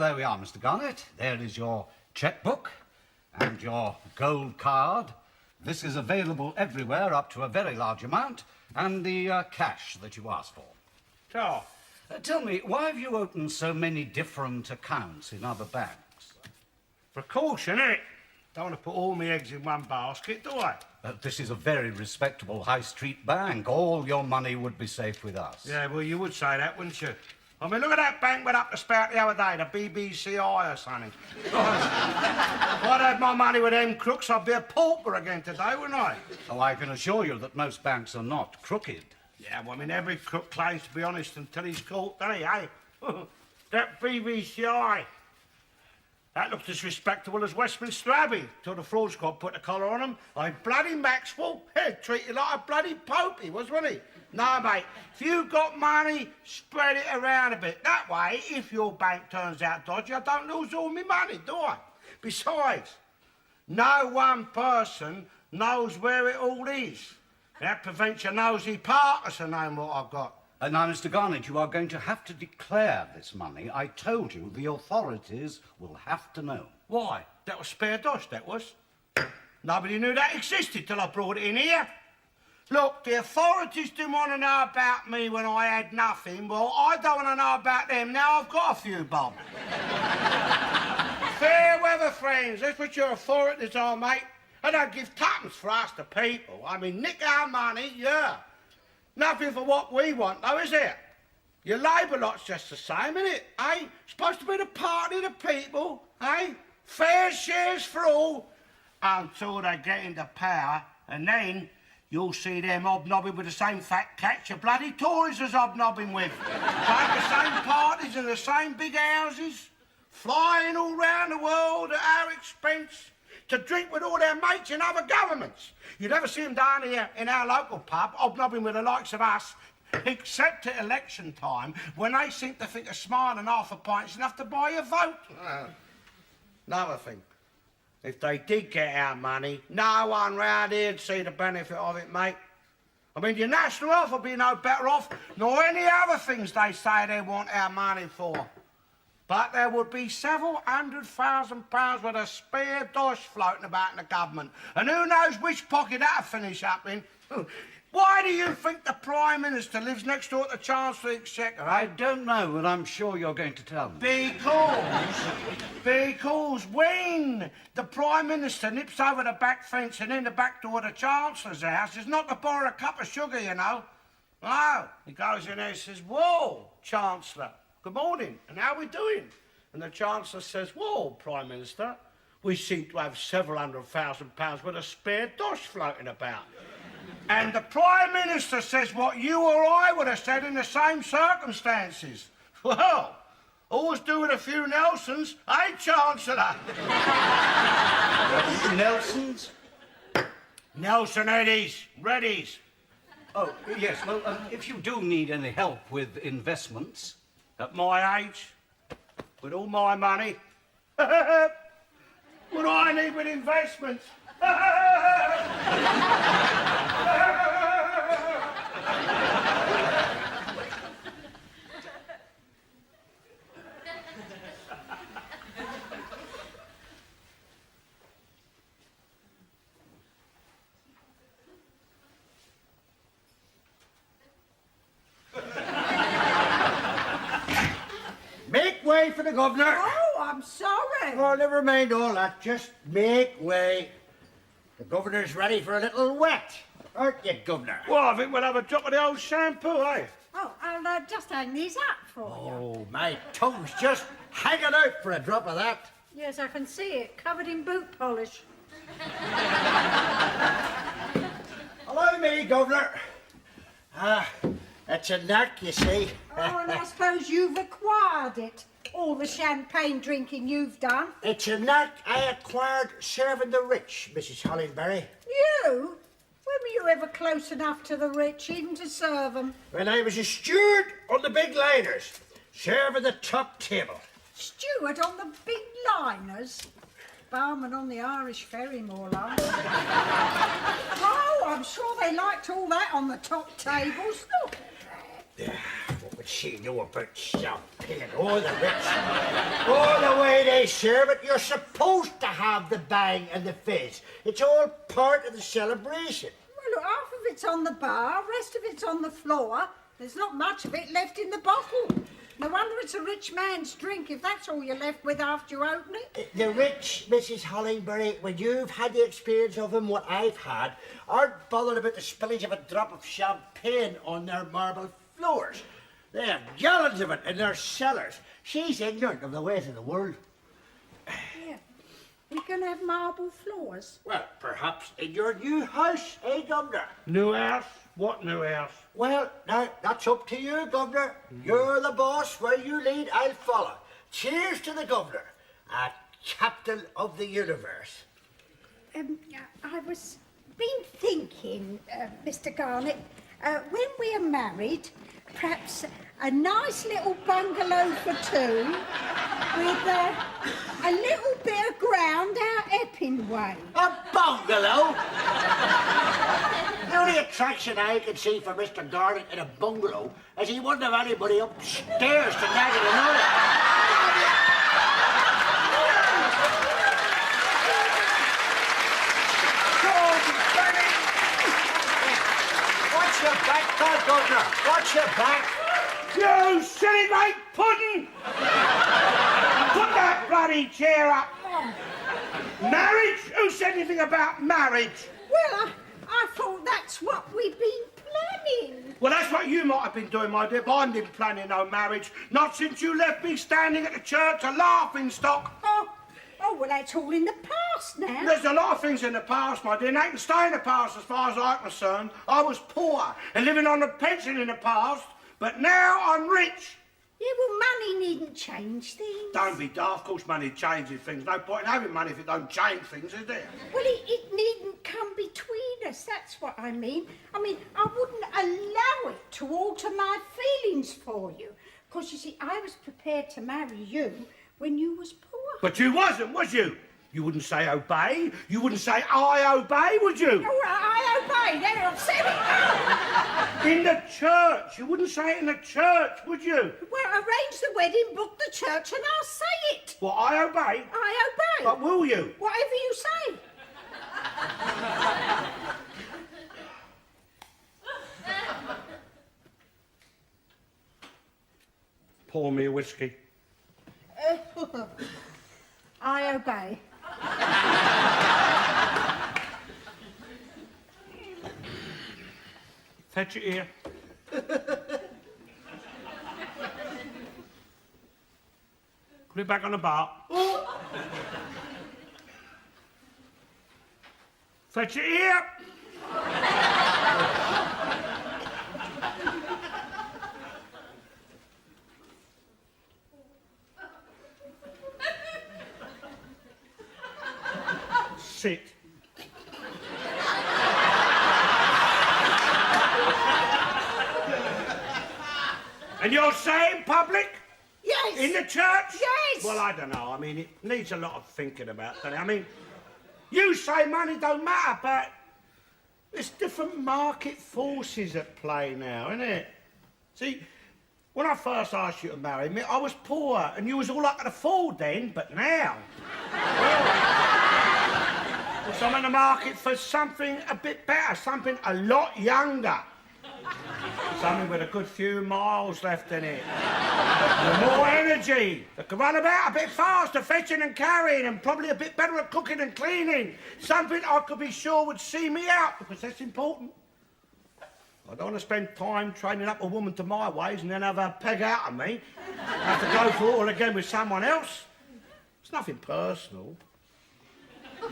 there we are, Mr. Garnett. There is your checkbook and your gold card. This is available everywhere up to a very large amount, and the cash that you asked for. So, Tell me, why have you opened so many different accounts in other banks? precaution, innit? Don't want to put all my eggs in one basket, do I? This is a very respectable high street bank. All your money would be safe with us. Yeah, well, you would say that, wouldn't you? I mean, look at that bank went up the spout the other day, the BBCI or something. If I'd had my money with them crooks, I'd be a pauper again today, wouldn't I? Oh, I can assure you that most banks are not crooked. Yeah, well, I mean, every crook claims to be honest until he's caught, doesn't he, eh? That BBCI, that looks as respectable as Westminster Abbey, till the fraud squad put the collar on him. Like bloody Maxwell, he'd treat you like a bloody pope, he was, wasn't he? No, mate, if you've got money, spread it around a bit. That way, if your bank turns out dodgy, I don't lose all my money, do I? Besides, no one person knows where it all is. That prevents your nosy Parkinson knowing what I've got. Now, Mr. Garnett, you are going to have to declare this money. I told you the authorities will have to know. Why? That was spare dosh, that was. Nobody knew that existed till I brought it in here. Look, the authorities didn't want to know about me when I had nothing. Well, I don't want to know about them now I've got a few bob. Fair weather, friends. That's what your authorities are, mate. They don't give tuppence for us, the people. I mean, nick our money, yeah. Nothing for what we want, though, is it? Your Labour lot's just the same, isn't it, eh? Supposed to be the party of the people, eh? Fair shares for all, until they get into power, and then you'll see them hobnobbing with the same fat cats your bloody Tories is hobnobbing with. Like the same parties in the same big houses, flying all round the world at our expense, to drink with all their mates in other governments. You never see them down here in our local pub, hobnobbing with the likes of us, except at election time, when they seem to think a smile and half a pint's enough to buy your vote. Another thing, if they did get our money, no one round here'd see the benefit of it, mate. I mean, your National Health will be no better off nor any other things they say they want our money for. But there would be several £100,000 worth of spare dosh floating about in the government. And who knows which pocket that'll finish up in. Why do you think the Prime Minister lives next door to the Chancellor of the Exchequer, eh? I don't know, but I'm sure you're going to tell me. Because when the Prime Minister nips over the back fence and in the back door of the Chancellor's house, it's not to borrow a cup of sugar, you know. No, he goes in there and says, "Whoa, Chancellor, good morning, and how are we doing?" And the Chancellor says, "Well, Prime Minister, we seem to have several £100,000 worth of spare dosh floating about." And the Prime Minister says what you or I would have said in the same circumstances. Well, always do with a few Nelsons, eh, Chancellor? Nelsons? Nelson Eddies, Reddies. Oh, yes, well, if you do need any help with investments... At my age, with all my money, what do I need with investments? Make way for the governor. Oh, I'm sorry. Oh, never mind all that. Just make way. The governor's ready for a little wet. Aren't you, governor? Well, I think we'll have a drop of the old shampoo, eh? Oh, I'll just hang these up for you. Oh, my tongue's just hanging out for a drop of that. Yes, I can see it, covered in boot polish. Hello, me, governor. That's a knack, you see. Oh, and I suppose you've acquired it. All the champagne drinking you've done. It's a knack I acquired serving the rich, Mrs. Hollingberry. You? When were you ever close enough to the rich even to serve them? When I was a steward on the big liners, serving the top table. Steward on the big liners? Barman on the Irish ferry, more like. Oh, I'm sure they liked all that on the top tables. Look. Yeah, what with But she knew about champagne, all the rich, all the way they serve it. You're supposed to have the bang and the fizz. It's all part of the celebration. Well, look, half of it's on the bar, rest of it's on the floor. There's not much of it left in the bottle. No wonder it's a rich man's drink if that's all you're left with after you open it. The rich, Mrs. Hollingbury, when you've had the experience of them what I've had, aren't bothered about the spillage of a drop of champagne on their marble floors. They have gallons of it in their cellars. She's ignorant of the ways of the world. Yeah. We can have marble floors. Well, perhaps in your new house, eh, Governor? New house? What new house? Well, now, that's up to you, Governor. You're the boss. Where you lead, I'll follow. Cheers to the Governor, a captain of the universe. I was been thinking, Mr. Garnett, when we're married, perhaps a nice little bungalow for two with a little bit of ground out Epping way. A bungalow? The only attraction I can see for Mr. Garnett in a bungalow is he wouldn't have anybody upstairs to nag at another. Watch your back, Governor. Watch your back. You silly great pudding! Put that bloody chair up. Marriage? Who said anything about marriage? Well, I thought that's what we've been planning. Well, that's what you might have been doing, my dear, but I haven't been planning no marriage. Not since you left me standing at the church a laughing stock. Oh, well, that's all in the past now. There's a lot of things in the past, my dear, and they can stay in the past as far as I'm concerned. I was poor and living on a pension in the past, but now I'm rich. Yeah, well, money needn't change things. Don't be daft. Of course money changes things. No point in having money if it don't change things, is there? Well, it needn't come between us, that's what I mean. I wouldn't allow it to alter my feelings for you. Because, you see, I was prepared to marry you when you was poor. But you wasn't, was you? You wouldn't say obey. You wouldn't say I obey, would you? Oh, I obey. There, I've said it. In the church. You wouldn't say it in the church, would you? Well, arrange the wedding, book the church, and I'll say it. Well, I obey. I obey. But will you? Whatever you say. Pour me a whiskey. I obey. Fetch it here. Put it back on the bar. Fetch it here. Sit. And you'll say in public? Yes. In the church? Yes. Well, I don't know. I mean, it needs a lot of thinking about, doesn't it? I mean, you say money don't matter, but there's different market forces at play now, isn't it? See, when I first asked you to marry me, I was poor, and you was all I could afford then, but now... So I'm in the market for something a bit better, something a lot younger. Something with a good few miles left in it. With more energy. That can run about a bit faster, fetching and carrying, and probably a bit better at cooking and cleaning. Something I could be sure would see me out, because that's important. I don't want to spend time training up a woman to my ways and then have her peg out of me. Have to go through it all again with someone else. It's nothing personal.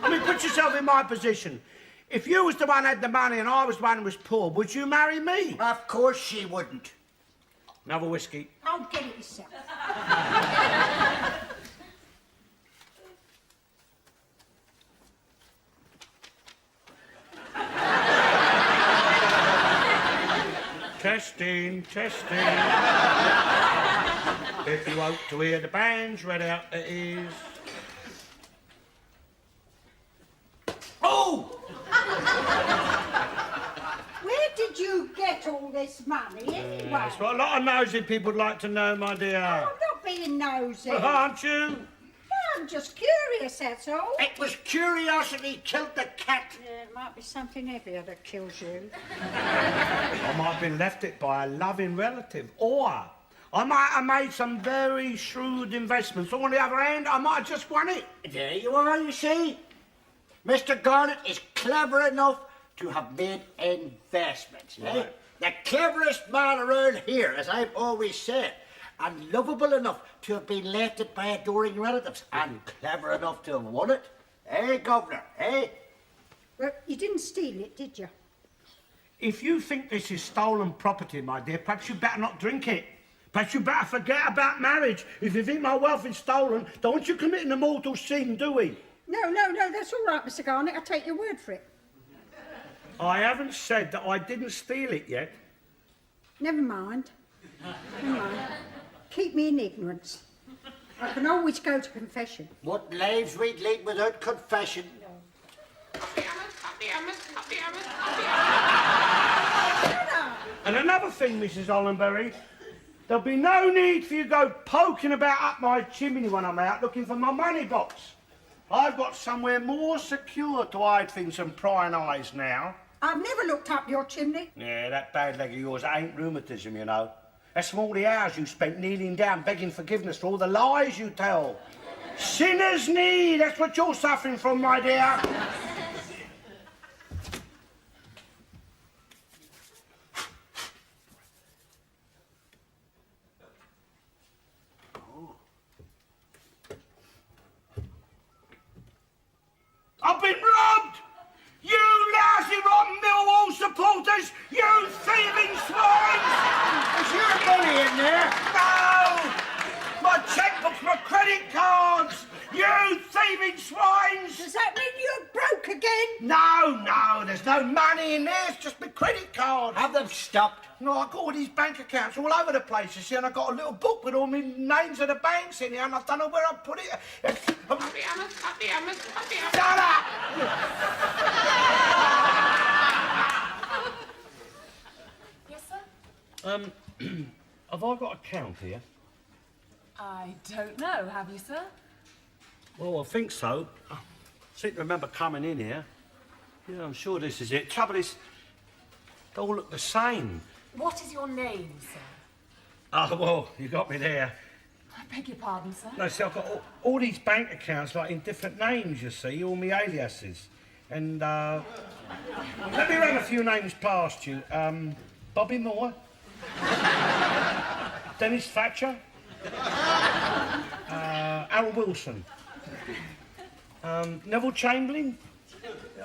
I mean, put yourself in my position. If you was the one who had the money and I was the one who was poor, would you marry me? Of course she wouldn't. Another whiskey. I'll get it yourself. Testing, testing. If you hope to hear the bands read out the ears. Oh! Where did you you get all this money anyway? That's what a lot of nosy people would like to know, my dear. I'm not being nosy. Aren't you? I'm just curious, that's all. It was curiosity killed the cat. Yeah, it might be something heavier that kills you. I might have been left it by a loving relative, or I might have made some very shrewd investments. Or on the other hand, I might have just won it. There you are, you see. Mr. Garnett is clever enough to have made investments. Eh? Right. The cleverest man around here, as I've always said. And lovable enough to have been left it by adoring relatives. And clever enough to have won it. Eh, Governor, eh? Well, you didn't steal it, did you? If you think this is stolen property, my dear, perhaps you better not drink it. Perhaps you better forget about marriage. If you think my wealth is stolen, don't you commit a mortal sin, do we? No, that's all right, Mr. Garnett. I take your word for it. I haven't said that I didn't steal it yet. Never mind. Never mind. Keep me in ignorance. I can always go to confession. What lives we'd lead without confession. And another thing, Mrs. Hollenberry, there'll be no need for you to go poking about up my chimney when I'm out looking for my money box. I've got somewhere more secure to hide things than prying eyes now. I've never looked up your chimney. Yeah, that bad leg of yours ain't rheumatism, you know. That's from all the hours you spent kneeling down begging forgiveness for all the lies you tell. Sinner's knee, that's what you're suffering from, my dear. I've been robbed! You lousy rotten Millwall supporters! You thieving swines! Is your money in there? No! My checkbooks, my credit cards! You thieving swines! Does that mean you're broke again? No, there's no money in there. It's just my credit cards. Have them stopped. No, I've got all these bank accounts all over the place, you see, and I've got a little book with all my names of the banks in here, and I don't know where I put it. Shut up! Yes, sir? Have I got a count here? I don't know, have you, sir? Well, I think so. I seem to remember coming in here. Yeah, I'm sure this is it. Trouble is, they all look the same. What is your name, sir? Oh, well, you got me there. I beg your pardon, sir? No, see, I've got all these bank accounts, like, in different names, you see, all my aliases. And, let me run a few names past you. Bobby Moore. Dennis Thatcher. Harold Wilson. Neville Chamberlain.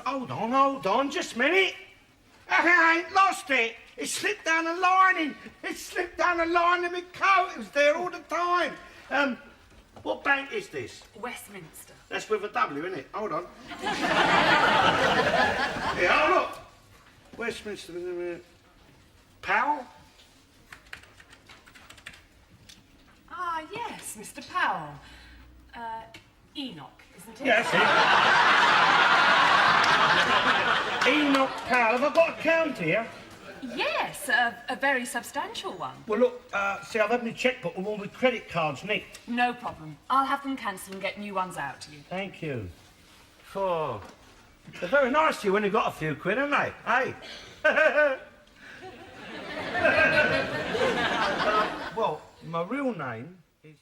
Hold on, just a minute. I ain't lost it. It slipped down the lining. It slipped down the lining of my coat. It was there all the time. What bank is this? Westminster. That's with a W, isn't it? Hold on. Yeah, hold up. Westminster. Powell? Ah, yes, Mr. Powell. Enoch, isn't it? Yes, it. Enoch Powell. Have I got a count here? Yes, a very substantial one. Well, look, see, I've had my checkbook with all my credit cards nicked. No problem. I'll have them cancelled and get new ones out to you. Thank you. Oh, they're very nice to you when you've got a few quid, aren't they? Hey? Well, my real name is...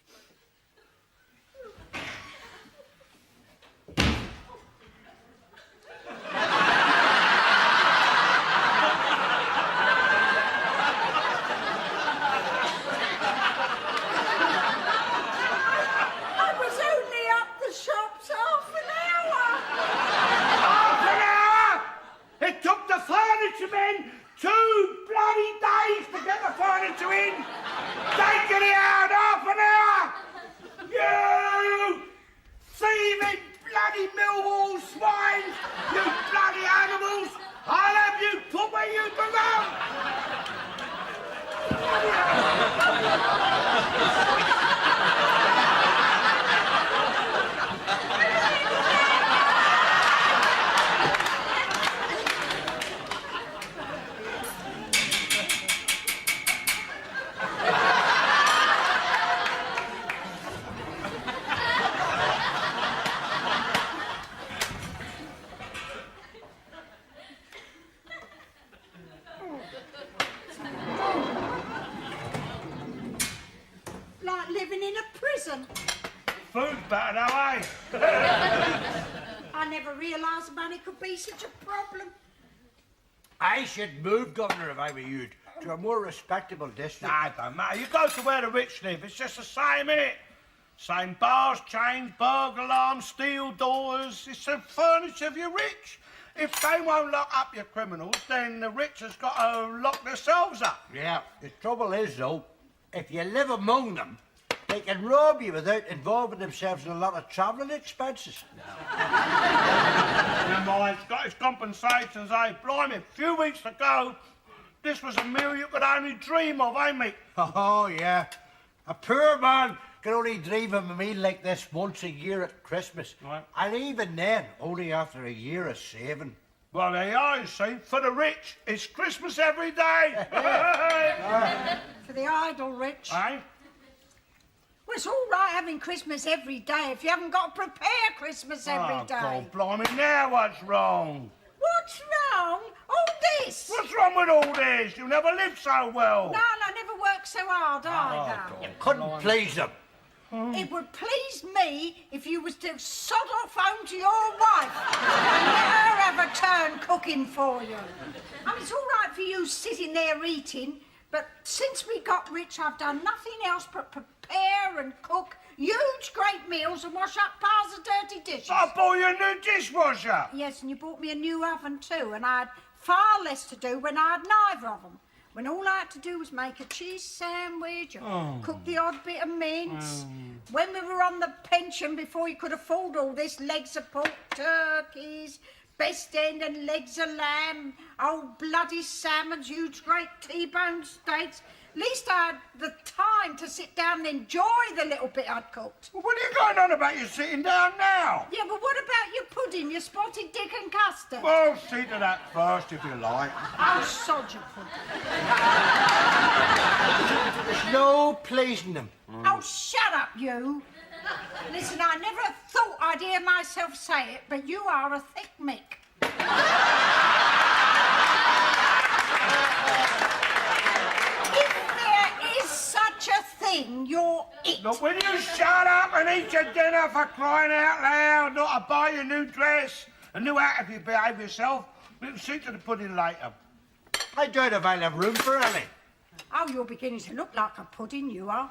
It took the furniture men 2 bloody days to get the furniture in. They get it out half an better now, eh? I never realised money could be such a problem. I should move, Governor, if I were you, to a more respectable district. Nah, it don't matter. You go to where the rich live. It's just the same, innit? Same bars, chains, burglar alarms, steel doors. It's the furniture of your rich. If they won't lock up your criminals, then the rich has got to lock themselves up. Yeah, the trouble is, though, if you live among them, they can rob you without involving themselves in a lot of travelling expenses. Never mind, Scottish compensations, eh? Blimey, a few weeks ago, this was a meal you could only dream of, eh, mate? Oh, yeah. A poor man can only dream of a meal like this once a year at Christmas. Right. And even then, only after a year of saving. Well, there you are, you see. For the rich, it's Christmas every day. For the idle rich. Eh? Well, it's all right having Christmas every day if you haven't got to prepare Christmas every day. Oh, God, blimey, now what's wrong? What's wrong? All this? What's wrong with all this? You never lived so well. No, and I never worked so hard either. You couldn't please them. It would please me if you was to sod off home to your wife and let her have a turn cooking for you. I mean, it's all right for you sitting there eating, but since we got rich, I've done nothing else but prepare and cook huge, great meals and wash up piles of dirty dishes. I bought you a new dishwasher. Yes, and you bought me a new oven too, and I had far less to do when I had neither of them. When all I had to do was make a cheese sandwich or cook the odd bit of mince. When we were on the pension, before you could afford all this, legs of pork, turkeys, best end and legs of lamb, old bloody salmons, huge great T-bone steaks. At least I had the time to sit down and enjoy the little bit I'd cooked. Well, what are you going on about? You sitting down now? Yeah, but what about your pudding, your spotted dick and custard? Well, see to that first, if you like. Oh, sod your pudding. There's no pleasing them. Oh, shut up, you. Listen, I never thought I'd hear myself say it, but you are a thick mick. If there is such a thing, you're it. Look, will you shut up and eat your dinner for crying out loud? Not to buy you a new dress, a new hat if you behave yourself. We'll see to the pudding later. I doubt if I'll have room for any. Oh, you're beginning to look like a pudding, you are.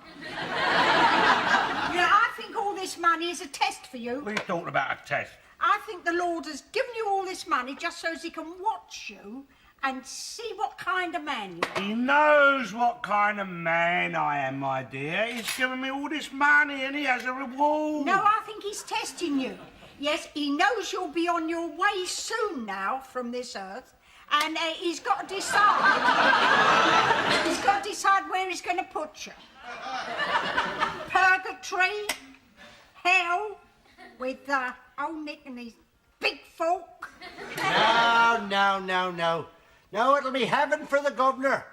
I think all this money is a test for you. What are you talking about, a test? I think the Lord has given you all this money just so as he can watch you and see what kind of man you are. He knows what kind of man I am, my dear. He's given me all this money and he has a reward. No, I think he's testing you. Yes, he knows you'll be on your way soon now from this earth, and he's got to decide. He's got to decide where he's going to put you. Purgatory, hell, with old Nick and his big fork. No. No, it'll be heaven for the governor.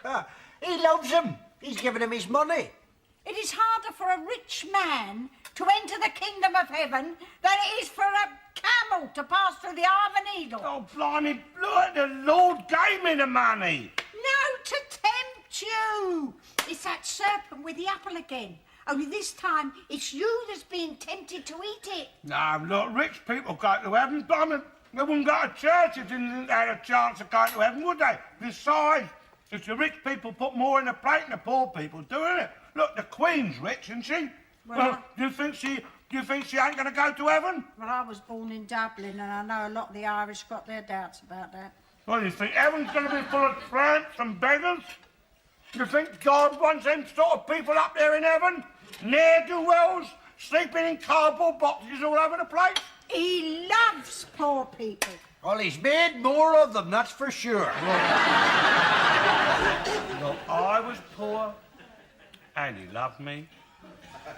He loves him. He's given him his money. It is harder for a rich man to enter the kingdom of heaven than it is for a camel to pass through the eye of a needle. Oh, blimey, look, the Lord gave me the money. No, to tempt you. It's that serpent with the apple again. Only this time, it's you that's being tempted to eat it. No, look, rich people go to heaven. Blimey, they wouldn't go to church if they didn't have a chance of going to heaven, would they? Besides, it's the rich people put more in the plate than the poor people, doing it. Look, the Queen's rich, isn't she? Well, do you think she ain't going to go to heaven? Well, I was born in Dublin, and I know a lot of the Irish got their doubts about that. What do you think? Heaven's going to be full of tramps and beggars? You think God wants them sort of people up there in heaven? Ne'er-do-wells, sleeping in cardboard boxes all over the place? He loves poor people. Well, he's made more of them, that's for sure. Look, I was poor, and he loved me,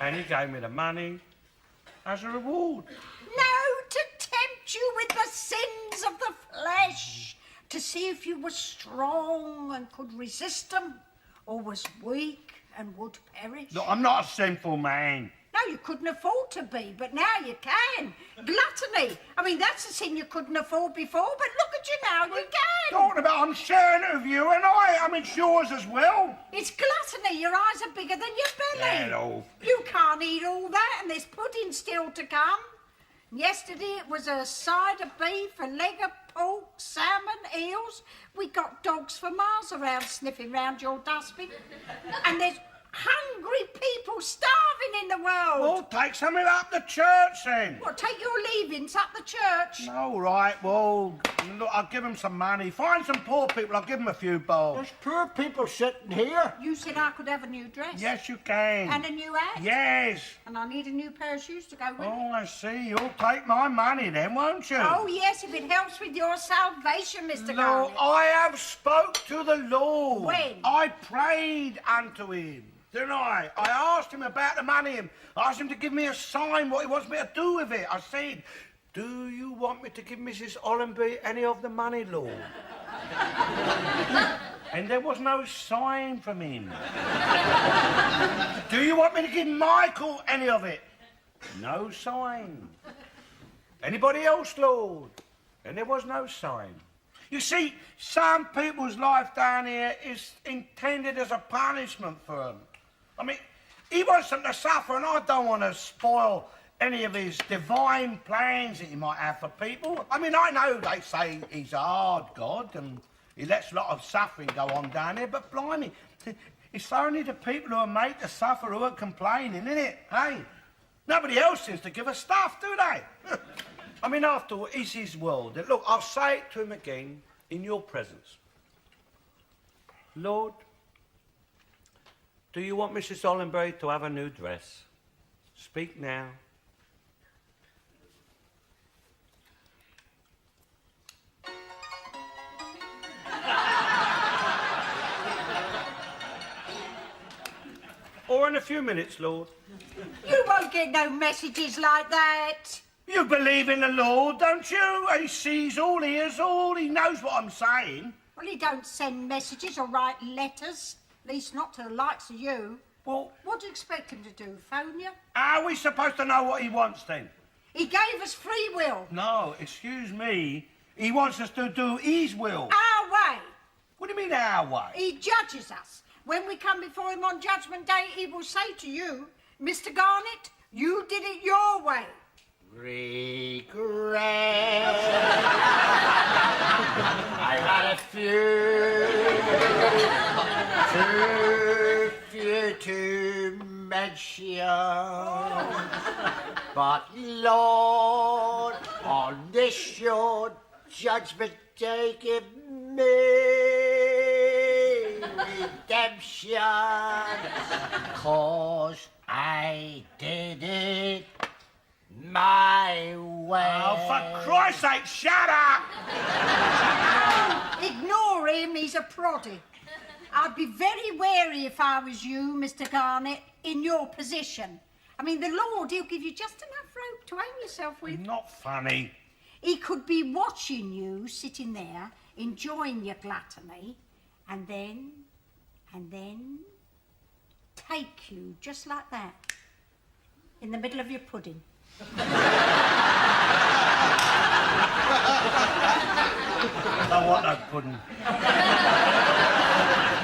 and he gave me the money as a reward. No, to tempt you with the sins of the flesh, to see if you were strong and could resist them, or was weak and would perish. Look, I'm not a sinful man. No, you couldn't afford to be, but now you can. Gluttony. I mean, that's a sin you couldn't afford before, but look at you know, you can. Talking about I'm sharing it with you and I mean it's yours as well. It's gluttony. Your eyes are bigger than your belly. Hello. You can't eat all that, and there's pudding still to come. Yesterday it was a side of beef, a leg of pork, salmon, eels. We got dogs for miles around sniffing round your dustbin. And there's hungry people starving in the world. Well, take something up the church then. What, take your leavings up the church? All right, well, look, I'll give them some money. Find some poor people, I'll give them a few bowls. There's poor people sitting here. You said I could have a new dress. Yes, you can. And a new hat. Yes. And I need a new pair of shoes to go with it. Oh, I see. You'll take my money then, won't you? Oh, yes, if it helps with your salvation, Mr. Lord, Garnett. I have spoke to the Lord. When? I prayed unto him, didn't I? I asked him about the money. I asked him to give me a sign what he wants me to do with it. I said, do you want me to give Mrs. Allenby any of the money, Lord? And there was no sign from him. Do you want me to give Michael any of it? No sign. Anybody else, Lord? And there was no sign. You see, some people's life down here is intended as a punishment for them. I mean, he wants them to suffer, and I don't want to spoil any of his divine plans that he might have for people. I mean, I know they say he's a hard God and he lets a lot of suffering go on down here, but blimey, it's only the people who are made to suffer who are complaining, isn't it? Hey, nobody else seems to give a stuff, do they? I mean, after all, it's his world. And look, I'll say it to him again in your presence. Lord, do you want Mrs. Ollenbury to have a new dress? Speak now. Or in a few minutes, Lord. You won't get no messages like that. You believe in the Lord, don't you? He sees all, hears all, he knows what I'm saying. Well, he don't send messages or write letters. At least not to the likes of you. Well, What do you expect him to do, phone you? how are we supposed to know what he wants then? He gave us free will. No, excuse me. He wants us to do his will. Our way. What do you mean our way? He judges us. When we come before him on Judgment Day, he will say to you, Mr. Garnett, you did it your way. Regret. I had a few to mention, but Lord, on this your judgment day, give me redemption, 'cause I did it my way. Oh, for Christ's sake, shut up! Ignore him, he's a proddy. I'd be very wary if I was you, Mr. Garnett, in your position. I mean, the Lord, he'll give you just enough rope to hang yourself with. Not funny. He could be watching you, sitting there, enjoying your gluttony, and then take you, just like that, in the middle of your pudding. I want no pudding.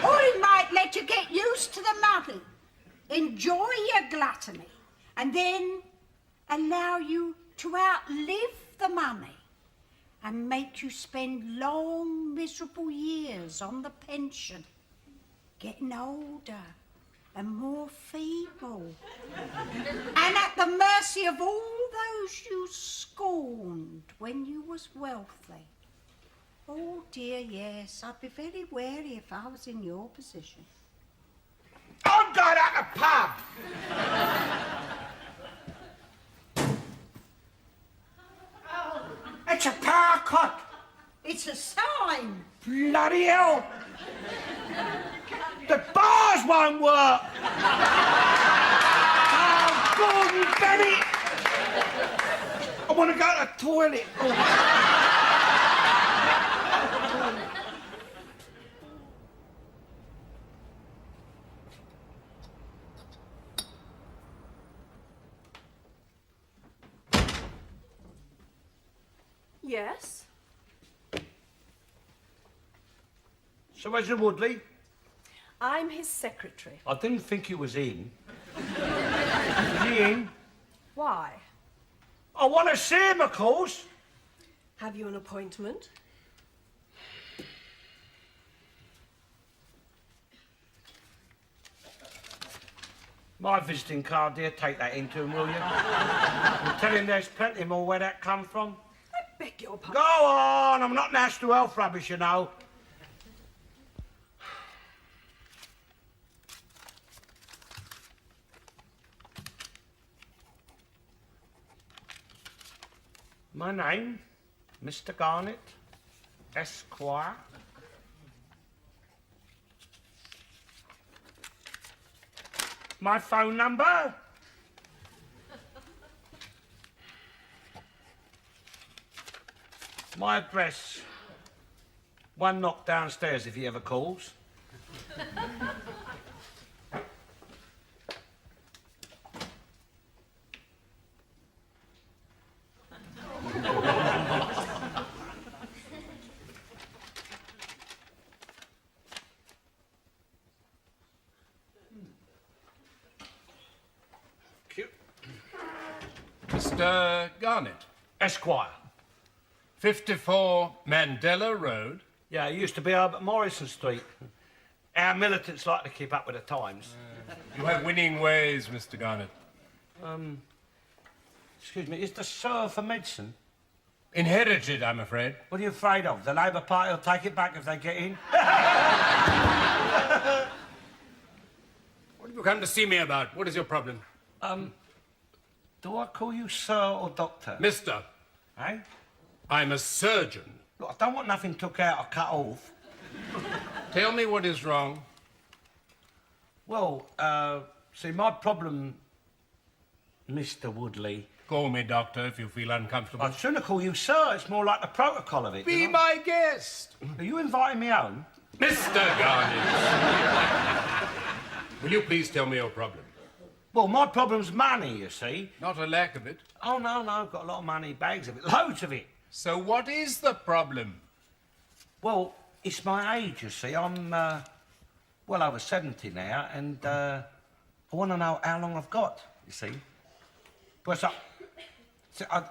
Or he might let you get used to the money, enjoy your gluttony, and then allow you to outlive the money and make you spend long, miserable years on the pension, getting older and more feeble, and at the mercy of all those you scorned when you was wealthy. Oh dear, yes, I'd be very wary if I was in your position. I'm going out the pub! It's a power cut! It's a sign. Bloody hell! The bars won't work! Oh, Gordon Bennett! I want to go to the toilet. Yes? Sir Reginald Woodley? I'm his secretary. I didn't think he was in. Is he in? Why? I want to see him, of course. Have you an appointment? My visiting card, dear. Take that into him, will you? And tell him there's plenty more where that come from. I beg your pardon. Go on, I'm not national health rubbish, you know. My name, Mr. Garnett, Esquire. My phone number? My address. One knock downstairs if he ever calls. Cute. Mr. Garnett, Esquire. 54 Mandela Road. Yeah, it used to be up at Morrison Street. Our militants like to keep up with the times. You have winning ways, Mr. Garnett. Excuse me, is the Sir for medicine? Inherited, I'm afraid. What are you afraid of? The Labour Party will take it back if they get in? What have you come to see me about? What is your problem? Do I call you Sir or Doctor? Mister, Eh? I'm a surgeon. Look, I don't want nothing took out or cut off. Tell me what is wrong. Well, see, my problem, Mr. Woodley... Call me doctor if you feel uncomfortable. I'd sooner call you Sir. It's more like the protocol of it. Be you know? my guest. Are you inviting me home? Mr. Garnett. Will you please tell me your problem? Well, my problem's money, you see. Not a lack of it. Oh, no, I've got a lot of money, bags of it, loads of it. So what is the problem? Well, it's my age, you see. I'm, well over 70 now, and I want to know how long I've got, you see. Because I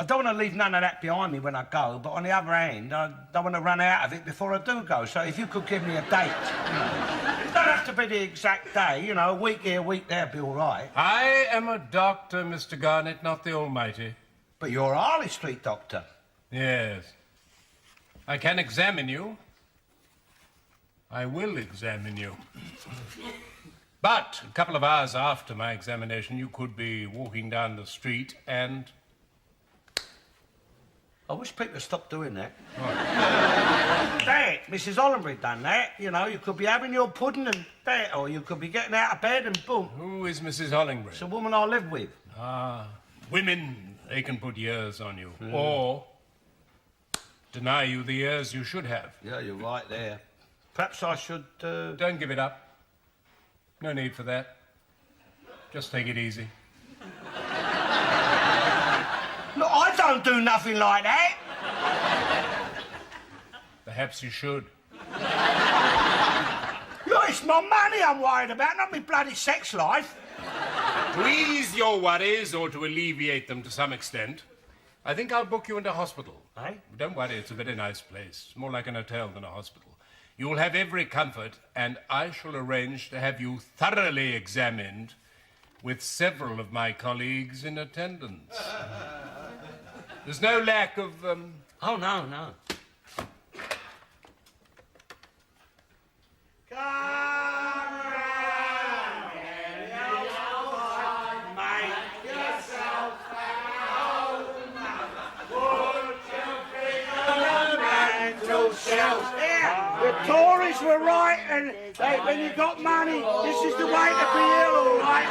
don't want to leave none of that behind me when I go, but on the other hand, I don't want to run out of it before I do go. So if you could give me a date, you know. It don't have to be the exact day, you know, a week here, a week there, be all right. I am a doctor, Mr. Garnett, not the almighty. But you're a Harley Street doctor. Yes. I can examine you. I will examine you. But a couple of hours after my examination, you could be walking down the street and... I wish people would stop doing that. That, Mrs. Hollenbury done that. You know, you could be having your pudding and that, or you could be getting out of bed and boom. Who is Mrs. Hollenbury? It's a woman I live with. Ah, women, they can put years on you. Or deny you the years you should have. Yeah, you're right there. Perhaps I should, Don't give it up. No need for that. Just take it easy. Look, I don't do nothing like that. Perhaps you should. Look, it's my money I'm worried about, not my bloody sex life. To ease your worries, or to alleviate them to some extent, I think I'll book you into hospital. Eh? Don't worry, it's a very nice place. It's more like an hotel than a hospital. You'll have every comfort, and I shall arrange to have you thoroughly examined with several of my colleagues in attendance. There's no lack of, Oh, no. Come round and make yourself at home. Put your feet on the mantel shelf. Yeah, the Tories were right, and when you got money, this is the way to be ill, all right?